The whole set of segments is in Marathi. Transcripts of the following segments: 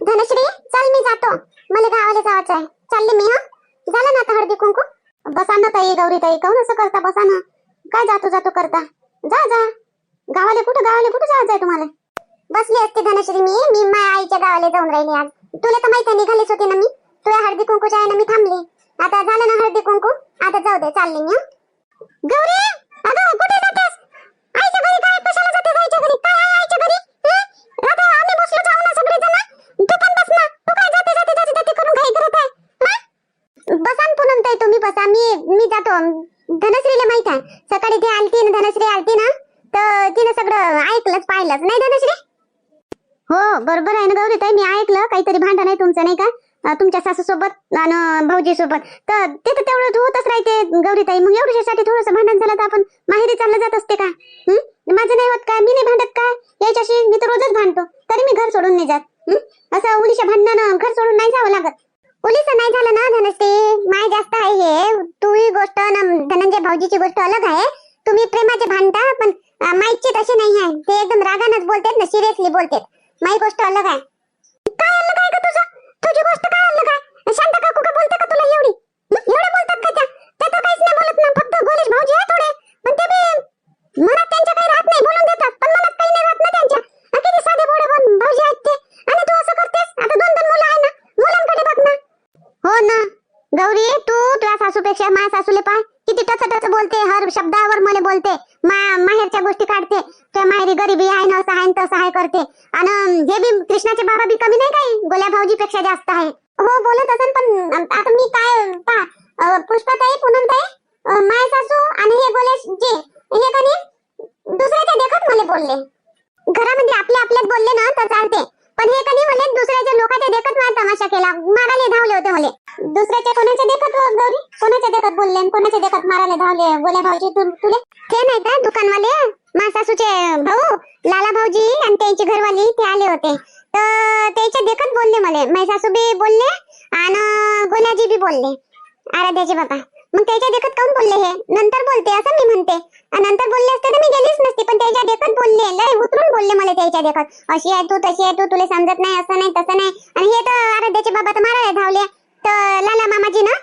धनश्री चल मी जातो, मला गावाला जायचं आहे. चालले मी. झालं ना आता हळदी कुंकू? बसा ना ताई, गौरी ताई, काहून असं करता? बसा ना, काय जातो जातो करता? जा जा, गावाला कुठं जायचंय तुम्हाला? बसली असते धनश्री, मी माझ्या आईच्या गावाला जाऊन राहिली आज. तुला तर माहिती निघालीच होती ना मी, तुझ्या हळदी कुंकूच्या आहे ना मी थांबली. आता झालं ना हळदी कुंकू, आता जाऊ दे, चालली मी. गौरी अगं कुठे जातेस? आईच्या घरी काय कशाला जाते? आईच्या घरी काय आहे? आईच्या घरी आता आम्ही बसलो जाऊ ना सगळे जण. तू पण बस ना, तू काय जाते करून घाई करत आहे? बसा ना पूनम ताई, तुम्ही बसा, मी जातो. धनश्रीला माहित आहे, सकाळी ती आलती ना, धनश्री आलती ना, तर तिने सगळं ऐकलंच पाहिलंच नाही धनश्री? हो बरोबर आहे ना गौरी ताई, मी ऐकलं काहीतरी भांडण आहे तुमचं नाही का, तुमच्या सासू सोबत आणि भाऊजी सोबत. तर ते तर तेवढं होतच राहते गौरी ताई. मग एवढ्यासाठी थोडंसं भांडण झालं तर आपण माहेरी चाललं जात असते का? माझं नाही होत काय? मी नाही भांडत काय याच्याशी? मी तर रोजच भांडतो, तरी मी घर सोडून नाही जात. असं उलीच्या भांडणानं घर सोडून नाही जावं लागत. उलीचं नाही झालं ना धनश्री, माय जास्त आहे हे. तू ही गोष्ट ना धनंजय भाऊजीची गोष्ट अलग आहे. तुम्ही प्रेमाचे भांडता, पण माईची तशी नाही आहे. ते एकदम रागानच बोलतात ना, सिरियसली बोलतात. माई गोष्ट अलग आहे. काय अलग आहे का तुझं? तुझी गोष्ट काय अलग आहे? शांता काकू का बोलते का तुला एवढी? एवढे बोलतात का त्या? त्या तर काहीच नाही बोलत ना, फक्त गोलेश भाऊजी आहे थोडे, पण ते बी मनात त्यांच्या काही राहत नाही, बोलून देतात, पण मनात काही नाही राहत ना त्यांच्या. किती साधे भोळे भाऊजी आहेत ते, आणि तू असं करतेस. आता 2 मुलं आहे ना, मुलांकडे बघ ना. हो ना गौरी, तू तुझ्या सासूपेक्षा माझ्या सासूले पाय, किती टच बोलते, हर शब्दावर मला बोलते, माहेरच्या गोष्टी काढते. त्या माहेरी गरिबी आहे ना, असं आहे न तसं आहे करते. आणि हे बी कृष्णाचे बाबा बी कमी नाही काही, गोल्या भाऊजीपेक्षा जास्त आहे. हो बोलत असेल, पण आता मी काय पुष्पाताई, पूनमताई, माय सासू आणि हे गोलेश जे हे कधी दुसऱ्याच्या देखत मला बोलले. घरामध्ये आपल्यात बोलले ना तर चालते, पण हे कधी मला दुसऱ्याच्या लोकांच्या देखत मला तमाशा केला, मारायला धावले होते मला. दुसऱ्याच्या कोणाच्या देखत गौरी, कोणाच्या देखत बोलले आणि कोणाच्या देखत मारायला धावले गोल्या भाऊजी तुले? ते नाही का दुकानवाले, माझ्या सासूचे भाऊ लाला भाऊजी आणि त्यांची घरवाली ते आले होते, तर त्याच्या देखत बोलले मला. माझी सासू बी बोलले आणि गोल्याजी बी बोलले, आराध्याचे बाबा. मग त्याच्या देखत काऊन बोलले? हे नंतर बोलते असं मी म्हणते, आणि नंतर बोलले असते तर मी गेलीच नसती, पण त्याच्या देखत बोलले, लय उतरून बोलले मला त्याच्या देखत. अशी आहे तू, तशी आहे तू, तुला समजत नाही, असं नाही तसं नाही. आणि हे तर आराध्याचे बाबा तर मारायला धावले, तर लाला मामाजी ना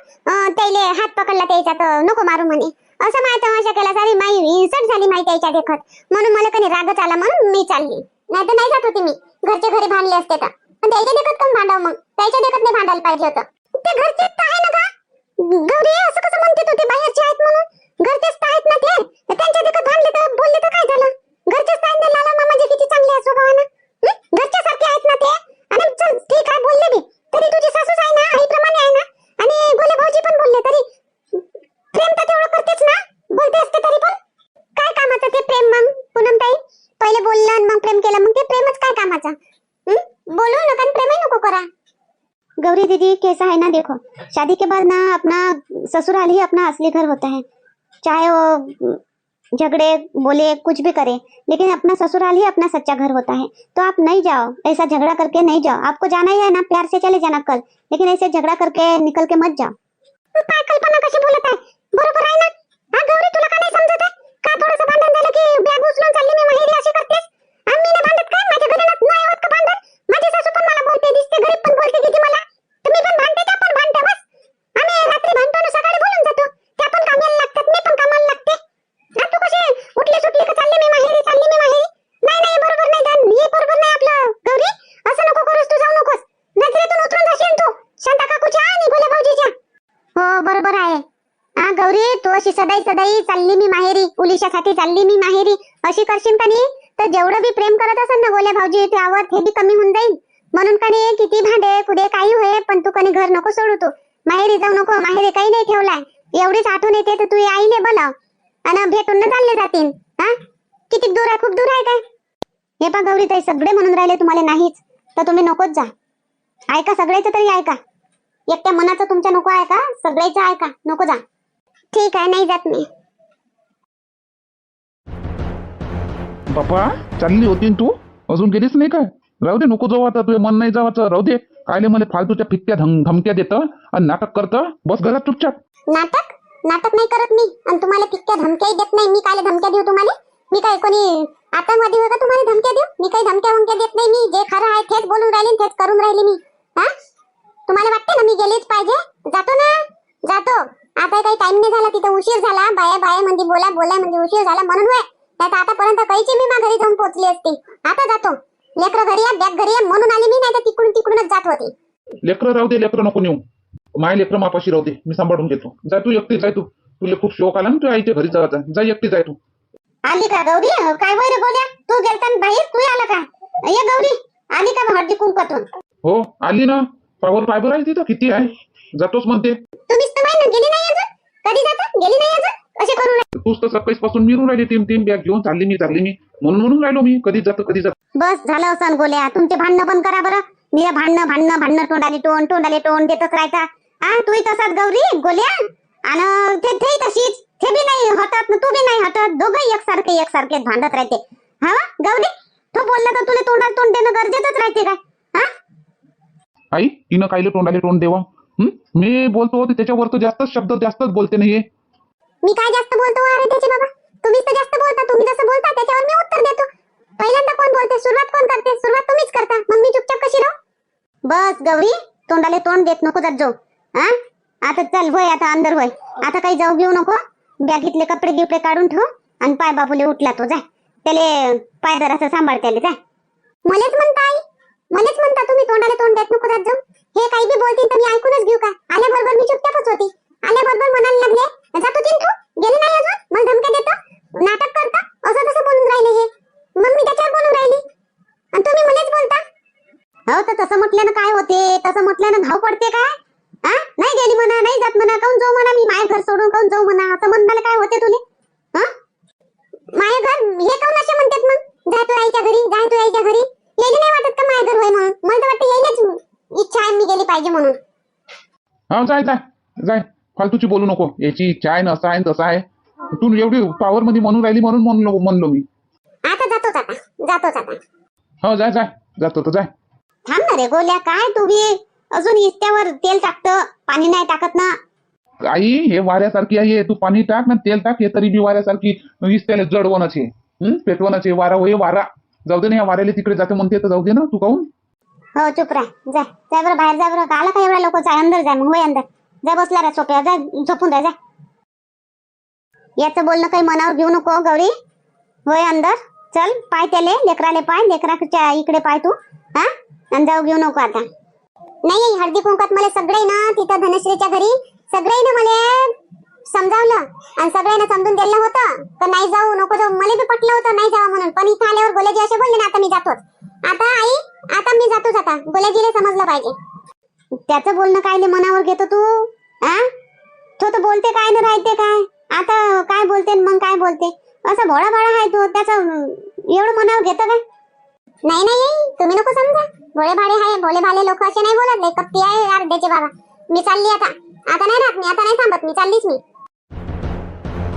त्याले हात पकडला त्याचा, तर नको मारू म्हणे. असं माय तमाशा केला, सारी माई इन्सल्ट झाली माई त्याच्या देखत. म्हणून मला कधी रागच आला, म्हणून मी चालली, नाही तर नाही जात होती मी. घरच्या घरी भांडले असते तर, पण त्याच्या देखत कोण भांडाव? मग त्याच्या देखत नाही भांडायला पाहिजे होतं. ते घरचेच तर आहे ना का गौरी? असं कसं म्हणते तू ते बाहेरचे आहेत म्हणून? घरचेच तर आहेत ना ते, त्यांच्या देखत भांडले तर बोलले तर काय झालं? घरचेच आहेत ना, लाला मामाजी किती चांगले आहे स्वभावानं, घरच्या सारखे आहेत ना ते. आणि चल ठीक आहे, बोलले बी तरी तुझी सासूच आहे ना, आईप्रमाणे आहे ना. आणि गोले भाऊजी पण बोलले तरी प्रेम तर तेवढं करतेच ना, बोलते असते तरी पण काय कामाचं ते प्रेम? मग पूनमताई पहिले बोललं आणि मग प्रेम केलं, मग ते प्रेमच काय कामाचं? बोलू नका आणि प्रेमही नको करा. गौरी दीदी कैसा है ना, देखो शादी के बाद ना अपना ससुराल ही अपना असली घर होता है, चाहे वो झगड़े बोले कुछ भी करे, लेकिन अपना ससुराल ही अपना सच्चा घर होता है. तो आप नहीं जाओ, ऐसा झगड़ा करके नहीं जाओ. आपको जाना ही है ना, प्यार से चले जाना कल, लेकिन ऐसे झगड़ा करके निकल के मत जाओ. काय कल्पना कशी बोलत आहे? बरोबर आहे ना? हा गौरी, तुला का नाही समजत आहे का? थोडंसं भांडण झालं की बॅग उचलून चालली मी माहेरी अशी करतेस? आम्ही नाही भांडत काय? माझ्या घरात नाही होत का भांडण? माझी सासू पण मला बोलते, दिसते गरीब पण बोलते किती मला. तुम्ही पण भांडते, त्या पण भांडते, बस. आम्ही रात्री भांडतो ना, सकाळी बोलून जातो. त्या पण कामाला लागतात, मी पण कामाला लागते. तू कशी उठली सुटली का चालली मी माहेरी, चालली मी माहेरी? नाही नाही, बरोबर नाही धन, हे बरोबर नाही आपलं गौरी. असं नको करूस, तू जाऊ नकोस. नजरेतून उतरून जाशील तू शांता काकूच्या आणि गोल्या भाऊजीच्या. हो बरोबर आहे. हा गौरी, तू अशी सदाई चालली मी माहेरी, उलिशासाठी चालली मी माहेरी अशी करशील का नाही, तर जेवढं बी प्रेम करत असेल ना गोल्या भाऊजी त्यावर, हे बी कमी होऊन जाईल. म्हणून कणी किती भांडे कुठे काही होय, पण तू कणी घर नको सोडू, तू माहेरी जाऊ नको. माहेरी काही नाही ठेवलाय, एवढीच आठवण येते तर तू आईले बोलाव आणि भेटून न चालले जातील. हा किती दूर आहे? खूप दूर आहे काय? हे पा गौरी ताई, सगळे म्हणून राहिले तुम्हाला नाहीच, तर तुम्ही नकोच जा. ऐका सगळ्याचं तरी ऐका, एकट्या मनाचं तुमच्या नको आहे का? सगळ्याचं ऐका, नको जा. ठीक आहे, नाही जात मी. बापा चालली होती तू, अजून गेलीच नाही काय? राहू दे, नको जाऊ आता, तुझे मन नाही जावाचं, राहू दे. कायले मला फालतूच्या फिक्क्या धमक्या देतं आणि नाटक करतं, बस घरात चुपचाप. नाटक नाही करत मी, आणि तुम्हाला फिक्क्या धमक्याही देत नाही मी. कायले धमक्या देऊ तुम्हाला? मी काय कोणी आता मध्ये होता तुम्हाला धमक्या देऊ? मी काही धमक्या वमक्या देत नाही. मी जे खरं आहे तेच बोलून राहिली, तेच करून राहिली मी. हा, तुम्हाला वाटते ना मी गेलीच पाहिजे? जातो ना, जातो. आता काही टाइम नाही झाला, तिथं उशीर झाला. बाया म्हणजे बोला म्हणजे उशीर झाला म्हणून होय. नाही तर आतापर्यंत काहीची मी घरी जाऊन पोहोचली असती. आता जातो. लेकरं घरी या, बॅग घरी या म्हणून आली मी, नाही तर तिकडूनच जात होती. लेकरं राहू दे, लेकरं नको नेऊ. माय लेकरं मापाशी राहू दे, मी सांभाळून घेतो. जा तू एकटी, जाय तू. तुला खूप शोक आला ना तू आईच्या घरी जायचा. जा एकटी, जाय तू. आली का गौरी? काय वय रे बोल्या, तू गेलता ना बाहेर, तू आला का? ये गौरी, आली का हळदी कुंकवातून? हो आली ना. पावर फायबर आहे तिथं किती आहे, जातोच म्हणते. तुम्हीच तर माहिती गेली नाही अजून. कधी जाता? गेली नाही अजून. असे करून तूच तर सकाळीच पासून मिरून राहिली, तीन बॅग घेऊन चालली मी म्हणून राहिलो मी. कधी जातो. बस झालं असं गोल्या. तुमचे भांडणं पण करा बरं. निरा भांडणं तोंडाले तोंड देतच राहता. तूही तसाच गौरी गोल्या. आणि ते तशीच. ते बी नाही हटत, तू बी नाही हटत. दोघंही एकसारखे भांडत राहते. हा गौरी, तो बोलला तर तुला तोंडाला तोंड देणं गरजेचंच राहते काय? हा आई, तिनं कायले तोंडाले तोंड देवा? मी बोलतो त्याच्यावर तर जास्तच बोलते नाही. मी काय जास्त बोलतो? अरे त्याचे बाबा, तुम्हीच तर जास्त बोलता. तुम्ही जसं बोलता त्याच्यावर मी उत्तर देतो. पहिल्यांदा कोण बोलते? सुरुवात कोण करते? सुरुवात तुम्हीच करता. मग मी चुपचाप कशी राहू? बस गौरी, तोंडाले तोंड देत नको जात जाऊ. आता चल होय, आता अंदर होय. आता काही जाऊ घेऊ नको. बॅगीतले कपडे गिपडे काढून ठेव आणि पाय बाबूले उठला तो. जाय, त्याले पाय जरासं सांभाळ त्याले. जाय. मलेच म्हणता आई, मलेच म्हणता तुम्ही तोंडाले तोंड देत नको जात जाऊ. हे काही बी बोलतील तर मी ऐकूनच घेऊ का? आल्याबरोबर मी चुपचापच होती. आल्याबरोबर म्हणायला लागले, जातो तीन तू गेली नाही अजून, मला धमक्या देतो, नाटक करता, असं तसं बोलून राहिले हे. मग मी त्याच्यावर बोलून राहिली आणि तुम्ही मलाच बोलता. हो तर तसं म्हटल्यानं काय होते? तसं म्हटल्यानं घाव पडते काय? नाही गेली म्हणा, नाही जात म्हणा, काऊन जाऊ म्हणा, मी माय घर सोडून काऊन जाऊ म्हणा, असं म्हणताना काय होते तुले? माय घर हे काऊन असे म्हणतात मग? जा तू आईच्या घरी, जा तू आईच्या घरी. यायला नाही वाटत का माय घर होय म्हणून? मला तर वाटतं यायलाच इच्छा आहे, मी गेली पाहिजे म्हणून. हा जाय, फालतूची बोलू नको. याची इच्छा आहे ना, असं आहे तसं आहे. तू एवढी पॉवर मध्ये म्हणून राहिली म्हणलो मी. आता जातोच आता. हो जाय जातो तर जाय. थांब ना रे गोल्या, काय तू बी अजून इस्त्यावर तेल टाकतं, पाणी नाही टाकत ना. आई, हे वाऱ्यासारखी आहे. तू पाणी टाक ना तेल टाक, हे तरी बी वाऱ्यासारखी इस्त्याला जडवणच आहे. पेटवणच आहे. वारा होय वारा. जाऊ दे ना, या वाऱ्याला तिकडे जाते म्हणते तर जाऊ दे ना. तू काऊन? हो चुप राह. जा बरं बाहेर, जा बरं. आला का एवढा लोक? जा अंदर, जा मग होय अंदर. जा बसला रे सोप्या, जा झोपून राह. जा, याचं बोलणं काही मनावर घेऊ नको गौरी. होय अंदर चल. पाय त्याले, लेकराले पाय, लेकराच्या इकडे पाय तू. आणि जाऊ घेऊ नको आता. नाही, हळदी कुंकात मला सगळे ना तिथं धनश्रीच्या घरी सगळे ना मला समजावलं आणि सगळ्यांना समजून दिलं होतं तर नाही जाऊ नको जाऊ. मला बी पटलं होतं नाही जावं म्हणून, पण इथं आल्यावर गोल्याजी असे बोलले ना, आता मी जातोच. आता आई, आता मी जातोच. आता गोल्याजीला समजलं पाहिजे. त्याचं बोलणं काय मनावर घेतो तू? तो तर बोलते काय ना राहते काय. आता काय बोलते मग काय बोलते, असं भोळा आहे तो. त्याचं एवढं मनावर घेतं काय? नाही तुम्ही नको समजा. भोळे भाले लोक असे नाही बोलत. लय कपटी आहे अर्ध्याचे बाबा. मी चालली आता नाही राहत मी, आता नाही थांबत मी, चाललीच मी.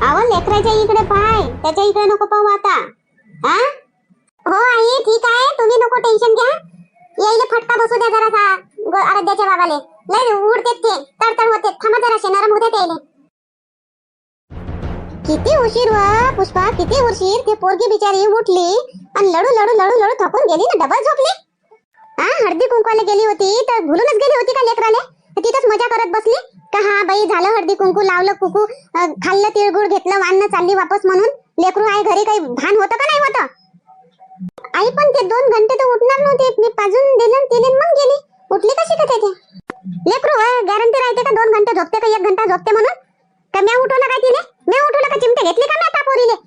अहो लेकराच्या इकडे पाय, त्याच्या इकडे नको पाहू आता. हो आई ठीक आहे, तुम्ही नको टेन्शन घ्या. यायला फटका बसू द्या जरासा आराध्याच्या बाबाले. लय उडते ते, तडतड होते. थांबा जराशे, नरम होते त्याले. किती उशीर व पुष्पा, किती उशीर. ते पोरगी बिचारी उठली आणि लडू थकून गेली ना, डबल झोपली. हळदी कुंकवाला गेली होती तर भुलूनच गेली होती का लेकराले? तिथंच मजा करत बसली का? हा बाई झालं हळदी कुंकू, लावलं कुकू, खाल्लं तिळगुळ घेतलं, वान्न चालली वापस म्हणून. लेकरू आहे घरी, काही भान होतं का नाही होतं? आई पण ते 2 घंटे तर उठणार नव्हते. मी पाजून दिलं तिने मग गेली. उठली कशी का ते? लेकरू गॅरंटी राहते का 2 घंटे झोपते का 1 घंटा झोपते म्हणून? का म्या उठवलं काय तिने? म्या उठवलं का? चिमटे घेतली का म्या तापोरीले?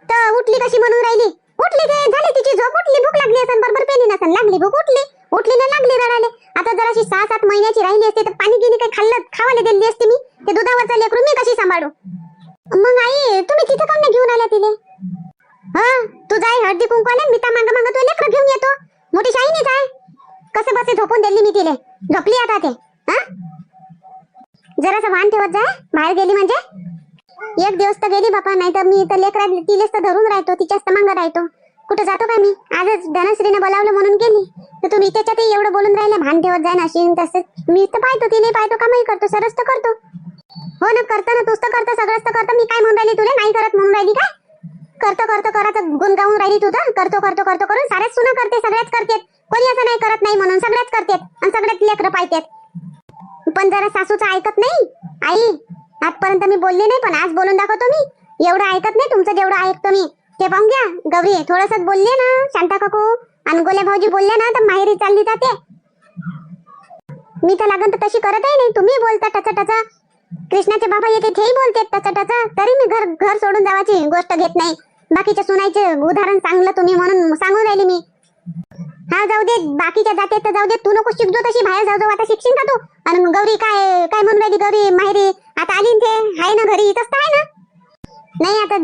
तर उठली कशी म्हणून राहिली? उठली ते झाली तिची झोप. उठली, भूक लागली असेल बरोबर, पेली नसेल, लागली भूक, उठली ना लागली रडायला. आता जराशी 6-7 महिन्याची राहिली असते तर पाणी गिनी काही खावायला दिली असते मी. ते दुधावरचं लेकरू मी कशी सांभाळू? मग आई तुम्ही तिथं काऊन घेऊन आल्या तिले? तू जाय हळदी कुंकवाला, मी तर मागं तू लेकरं घेऊन येतो. मोठी शाही नाही जाय. कसं बसे झोपून दिली मी तिले. झोपली आता ते. जरासं भान ठेवत जाय. बाहेर गेली म्हणजे 1 दिवस तर गेली बापा, नाही तर मी तर लेकरा तिलेच तर धरून राहतो, तिच्याच तर मागं राहतो. कुठं जातो का मी? आजच धनश्रीने बोलावलं म्हणून गेली. तर तुम्ही त्याच्यातही एवढं बोलून राहिला. भान ठेवत जाय ना अशी तसं. मी तर पाहतो तिने पाहतो, कामही करतो, सरस तर करतो. हो ना, करतो ना, तूच तर करतो, सगळंच तर करतो. मी काय म्हणून राहिली तुला? नाही करत म्हणून राहिली काय? करतो करतो करायचं गुण गाऊन राहिली तू तर. करतो करतो करतो करून साऱ्याच सुना करते, सगळ्याच करतेत. कोणी असं नाही करत नाही म्हणून, सगळ्याच करतेत आणि सगळ्यात लेकरं पाहिजेत. पण जरा सासूचं ऐकत नाही आई. आजपर्यंत मी बोलले नाही, पण आज बोलून दाखवतो मी. एवढं ऐकत नाही तुमचं जेवढं ऐकतो मी. ते पाहून घ्या गौरी, थोडंसं बोलले ना शांता काकू आणि गोल्या भाऊजी बोलले ना तर माहेरी चालली जाते. मी तर लागन तर तशी करतही नाही. तुम्ही बोलता टचा टचा, कृष्णाचे बाबा येते तेही बोलते टचा टचा, तरी मी घर सोडून जावाची गोष्ट घेत नाही. बाकीच्या सुनायचे उदाहरण चांगलं तुम्ही म्हणून सांगून राहिली मी. हा जाऊ दे, बाकीच्या जाते तर जाऊ दे, तू नको शिकजो तशी. बाहेर जाऊ जाऊ आता शिकशील का तू? आणि गौरी काय काय म्हणून राहिली गौरी माहेरी आता आली ते आहे ना घरी, इथंच तर आहे ना. नाही आता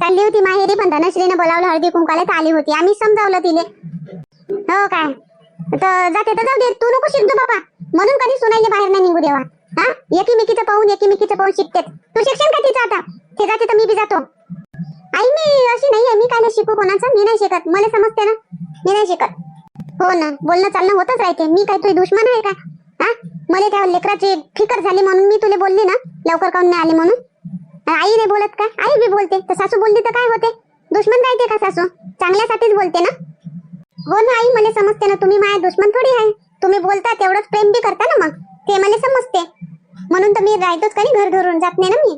चालली होती माहेरी, पण धनश्रीने बोलावलं हळदी कुंकाला तर आली होती. आम्ही समजावलं तिले. हो काय तर जाते तर जाऊ दे, तू नको शिकजो बाबा. म्हणून कधी सुनायले बाहेर नाही निघू देवा. हा एकीमेकीचं पाहून शिकते. तू शिक्षण का तिचं आता? ते जाते तर मी बी जातो. आई मी अशी नाही आहे, मी काय नाही शिकू कोणाचं. मी नाही शिकत, मला समजते ना, मी नाही शिकत. हो ना, बोलणं चालणं होतच राहते. मी काय तुझी दुश्मन आहे का? हा मला त्या लेकराची फिकर झाली म्हणून मी तुला बोलली ना लवकर काऊन नाही आली म्हणून. आई नाही बोलत का? आई बी बोलते. तर सासू बोलली तर काय होते? दुश्मन राहते का सासू? चांगल्यासाठीच बोलते ना. हो ना आई, मला समजते ना, तुम्ही माझ्या दुश्मन थोडी आहे. तुम्ही बोलता तेवढंच प्रेम बी करता ना, मग ते मला समजते. म्हणून तर मी राहतोच का नाही, घर धरून जात नाही ना मी.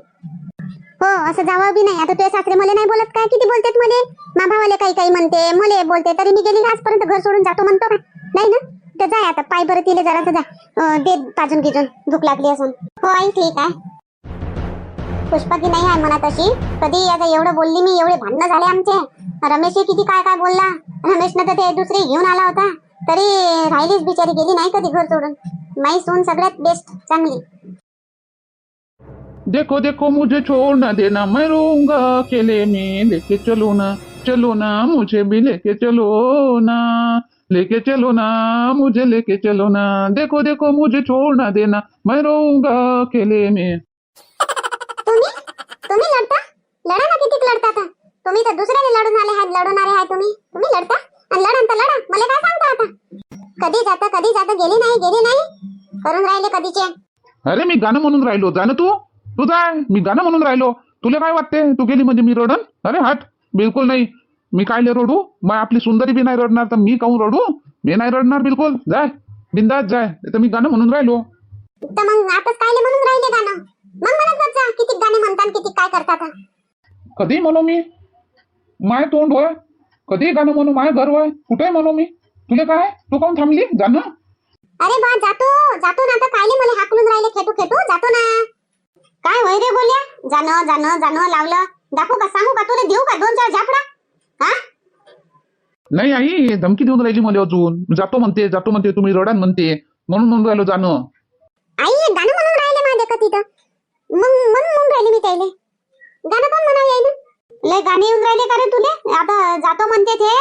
हो असं जावं बी नाही. आता तुझे सासरे मला नाही बोलत काय? किती बोलतेत मले. मा भावाले काही काही म्हणते, मले बोलते, तरी मी गेली आजपर्यंत घर सोडून जातो म्हणतो का? नाही ना. तर जाय आता, पाय बरं तिले जरा तर जा, दे पाजून गिजून, भूक लागली असून. हो आई ठीक आहे. पुष्पा की नाही आहे म्हणा तशी. कधी आता एवढं बोलली मी, एवढे भांडणं झाले आमचे. रमेश किती काय काय बोलला. रमेशनं तर ते दुसरी घेऊन आला होता, तरी राहिलीच बिचारी, गेली नाही कधी घर सोडून. माई सून सगळ्यात बेस्ट, चांगली. देखो देखो मुझे छोड़ ना देना, मैं रोऊंगा अकेले में, लेके चलो ना मुझे भी लेके चलो ना, लेके चलो ना मुझे लेके चलो ना, देखो देखो मुझे छोड़ ना देना, मैं रोऊंगा अकेले में. तुम्ही लढता? लढा ना, किती लढता आता तुम्ही? तर दुसऱ्याने लढून आले आहेत, लढवणारे आहे तुम्ही लढता आणि लढा तर लढा. मला काय सांगता आता? कधी जाता गेली नाही करून राहिले कधीचे. अरे मी गाणं म्हणून राहिलो, जा ना तू जाय. मी गाणं म्हणून राहिलो, तुला काय वाटते तू गेली म्हणजे मी रडन? अरे हट, बिलकुल नाही. मी कायले रडू? मग आपली सुंदरी बी नाही रडणार तर मी काहून रडू? मी नाही रडणार बिलकुल. जाय बिंदास जाय. तर मी गाणं म्हणून राहिलो. तर मग आताच कायले म्हणून राहिले गाणं? मग म्हणत जा किती गाणे म्हणता, किती काय करता. कधी म्हणू मी? माय तोंड होय, कधी गाणं म्हणू? माय घर होय, कुठे म्हणू मी? तुला काय, तू काहून थांबली? जाणं. अरे बा जातो ना आता. कायले मला हाकलून राहिले खेटू जातो ना. काय होय रे बोल्या? जाणं लावलं. दाखवू का, सांगू का तुला, देऊ का 2-4 झापडा? हा नाही आई, धमकी देऊन राहिली मला अजून. जातो म्हणते तुम्ही रडान म्हणते, म्हणून राहिलो जाणं. आई गाणं म्हणून राहिले माझे का तिथं? मग म्हणून राहिली मी त्याले. गाणं पण म्हणा यायला. लय गाणे येऊन राहिले का रे तुले? आता जातो म्हणते ते,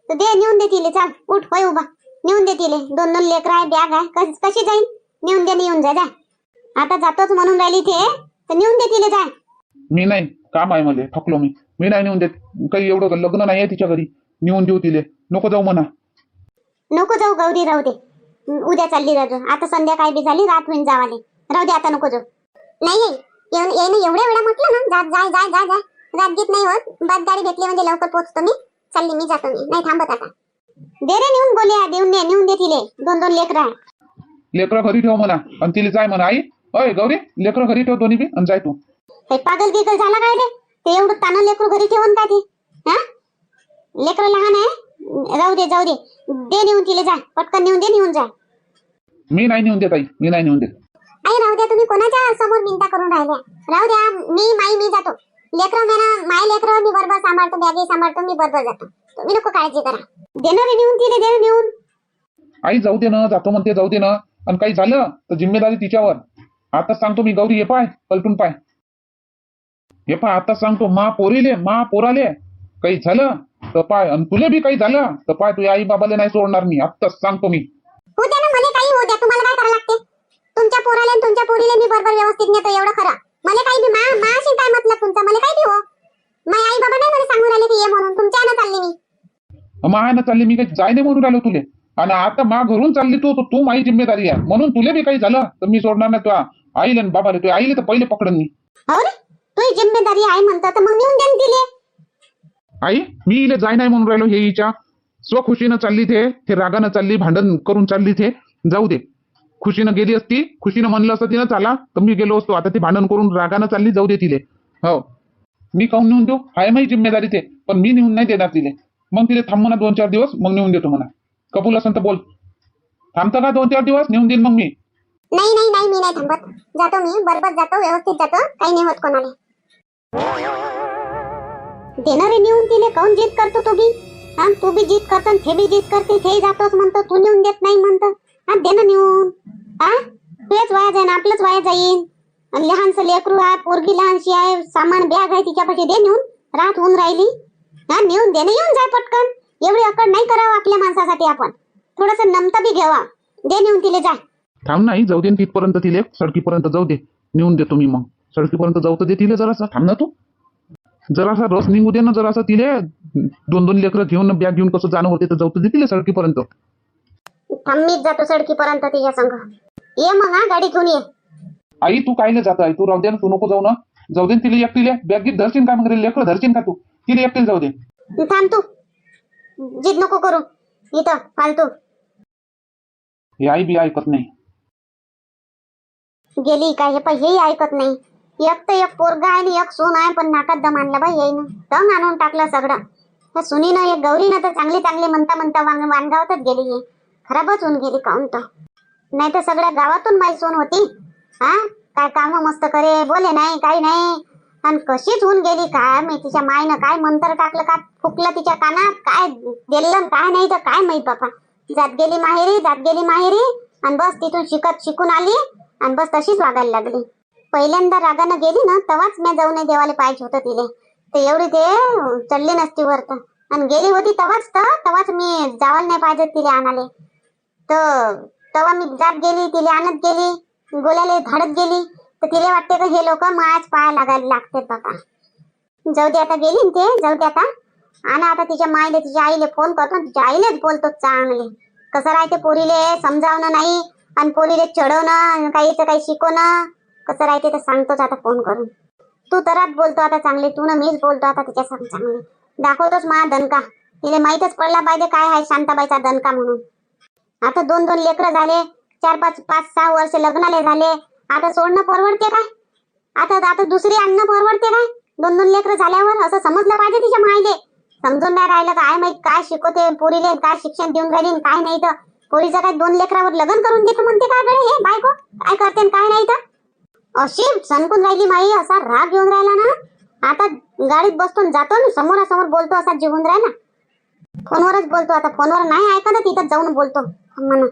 तर दे नेऊन दे तिले. चाल उठ, होय उभा, नेऊन दे तिले. 2 लेकर आहे, बॅग आहे, कशी जाईल? नेऊन जा. आता जातोच म्हणून राहिली ते, तर नेऊन दे तिले. जाय. मी नाही, काम आहे मला, थकलो मी नाही नेऊन देत. काही एवढं लग्न नाही आहे तिच्या घरी, नेऊन देऊ तिले. नको जाऊ म्हणा. नको जाऊ गौरी, राहू दे. उद्या चालली राजू. आता संध्याकाळी बी झाली, रात होईन जावाले. राहू दे आता, नको जाऊ. नाही एवढ्या वेळा म्हटलं ना, जा. रात गीत नाही होत. बस गाडी भेटली म्हणजे लवकर पोहोचतो मी. चालली मी, जातो मी, नाही थांबत आता. दे रे नेऊन बोलया, नेऊन दे तिले. 2 लेकर आहे. लेकरं घरी ठेव म्हणा आणि तिला जाय म्हणा. आई अय गौरी, लेकरं घरी ठेव दोन्ही बी आणि जाय तू. काही पागल गिगल झाला काय रे? ते एवढं ताना लेकरू घरी ठेवून काय ते? हा लेकरं लहान आहे. जाऊ दे दे नेऊन तिले. जा पटकन नेऊन जा. मी नाही नेऊन देत आई, मी नाही नेऊन देत. आई राहू द्या, तुम्ही कोणाच्या समोर मिनता करून राहिल्या? राहू द्या. मी जातो. लेकरं माय लेकरं मी बरोबर सांभाळतो, बॅगी सांभाळतो, मी बरोबर जातो. तुम्ही नको काळजी करा. देणार नेऊन तिले, दे नेऊन. आई जाऊ दे ना, जातो म्हणते, जाऊ दे ना. आणि काही झालं तर जिम्मेदारी तिच्यावर. आता सांगतो मी गौरी, ये पाय पलटून पाय. हे पाय आता सांगतो, मा पोराले काही झालं तर पाय, आणि तुले बी काही झालं तर पाय, तुझ्या आई बाबाले नाही सोडणार मी. आत्ताच सांगतो मी. हो द्या ना, मला काही हो द्या. तुम्हाला काय करावं लागते? तुमच्या पोराले आणि तुमच्या पोरीले मी बरोबर व्यवस्थित नेतो, एवढं खरं. मला काही बी माशी काय मतलब तुमचा? मला काही बी हो. माझे आई बाबा नाही मला सांगून राहिले की ये म्हणून. तुमच्या ना चालली मी. मायानं चालली मी, काही जाय नाही म्हणून राहिलो तुले. आणि आता मा घरून चालली तू माझी जिम्मेदारी आहे म्हणून. तुले बी काही झालं तर मी सोडणार नाही तुझ्या आईला आणि बाबाला. तुझ्या आईला तर पहिले पकडन मी. हो रे, तुझी जिम्मेदारी आहे म्हणता तर मग नेऊन दे तिले. आई मी इले जाय नाही म्हणून राहिलो, हे हिच्या स्वखुशीनं चालली ते रागानं चालली, भांडण करून चालली ते. जाऊ दे, खुशीनं गेली असती, खुशीनं म्हणलं असतं तिनं चला तर मी गेलो असतो. आता ती भांडण करून रागानं चालली, जाऊ दे तिले. हो, मी काहून नेऊन देऊ, आहे माझी जिम्मेदारी ते, पण मी नेऊन नाही देणार तिले. मग तिले थांब म्हणा 2-4 दिवस, मग नेऊन देतो म्हणा. कबूल असेल तर बोल. थांबतं का 2-4 दिवस? नेऊन देईन मग मी. नाही नाही नाही, मी नाही थांबत. जातो मी, बरोबर जातो, व्यवस्थित जातो, काही नाही होत कोणाला. देणारे नेऊन तिले काहून जिद करतो तू बी? हा, तू बी जिद करतो आणि ते बी जिद करते. ते जातोच म्हणतो, तू नेऊन देत नाही म्हणतो. हा, दे ना नेऊन. हा, तुझ्याच वाया जाईन, आपलंच वाया जाईन. आणि लहानसं लेकरू आहे, पोरगी लहानशी आहे, सामान बॅग आहे तिच्यापाशी, दे नेऊन. रात होऊन राहिली. हा, नेऊन दे ना, येऊन जाय पटकन. एवढी अकड नाही करावं आपल्या माणसासाठी आपण. थोडस नमता बी घ्यावा. दे नेऊन तिले, जाय. थांब नाही, जाऊ दे न तिथपर्यंत तिले, सडकीपर्यंत जाऊ दे, नेऊन देतो मी. मग सडकीपर्यंत जाऊ तर दे तिले जरासा. थांब ना तू, जरासा रस निघू दे ना जरासा तिले. 2-2 लेकरं घेऊन बॅग घेऊन कसं जाणं होते, तर जाऊ तर दे तिले सडकीपर्यंत. थांब, मीच जातो सडकीपर्यंत तिच्या संग. ये मग, हा, गाडी घेऊन ये. आई तू कायले जात आहे? तू राहू दे ना, तू नको जाऊ ना. जाऊ दे न तिले एकटीले. बॅग गीत धरशील का मग? लेकरं धरशील का तू? तिले एकटीला जाऊ दे. थांब तू, जिद नको करू इथं फालतू. हे आई बी ऐकत नाही. गेली काय? हे पण हेही ऐकत नाही. एक तर एक पोरगा आहे आणि एक सून आहे, पण नाकात दम आणला बाई येईन. दम आणून टाकलं सगळं. त्या सुनीनं, एक गौरीनं तर चांगली चांगली म्हणता म्हणता वानगावतच गेली. ही खराबच होऊन गेली काऊन तर. नाही तर सगळ्या गावातून माझी सून होती. हा, काय काम मस्त करे, बोले नाही, काही नाही. आणि कशीच होऊन गेली काय मी. तिच्या मायनं काय मंत्र टाकलं, का फुकलं तिच्या कानात, काय दिलं काय नाही तर काय माहित बापा. जात गेली माहेरी, जात गेली माहेरी, आणि बस तिथून शिकून आली, आणि बस तशीच वागायला लागली. पहिल्यांदा रागानं गेली ना, तेव्हाच मी जाऊन देवाला पाहिजे होतं तिले. ते एवढी ते चढली नसती वरत. आणि गेली होती तेव्हाच मी जावायला नाही पाहिजे तिले आणाले. तर तेव्हा मी जात गेली, तिले आणत गेली, गोल्याला धाडत गेली. तर तिला वाटते का हे लोक माझ पाया लागायला लागते बाबा. जाऊ दे, आता गेली ते, जाऊ दे आता. आणि आता तिच्या माईले, तिच्या आईले फोन करतो, तिच्या आईलेच बोलतो चांगले. कसं राहते पोरीले समजावणं नाही, आणि पोरीले चढवणं, काहीच काही शिकवणं कसं राहते तर सांगतोच आता फोन करून. तू तरच बोलतो आता चांगले, तू ना मीच बोलतो आता तिच्या संग चांगले. दाखवतोच मा दणका. तिला माहीतच पडला पाहिजे काय आहे शांताबाईचा दणका म्हणून. आता 2-2 लेकरं झाले, 4-5-6 वर्ष लग्नाले झाले. आता सोडणं परवडते काय? आता दुसरी आणणं परवडते काय? 2-2 लेकरं झाल्यावर असं समजलं पाहिजे तिच्या माईले. समजून नाही राहिलं काय माहित काय शिकवते पोरीले, काय शिक्षण देऊन राहिली काय नाही. तर पोरीचं काय 2 लेकरावर लग्न करून देतो म्हणते काय गडे हे बायको? काय करते काय नाही तर अशी सणकून राहिली माई. असा राग येऊन राहिला ना. आता गाडीत बसतो जातो ना, समोरासमोर बोलतो असा जीवन राहिला. फोनवरच बोलतो आता. फोनवर नाही ऐकत, तिथं जाऊन बोलतो म्हणून.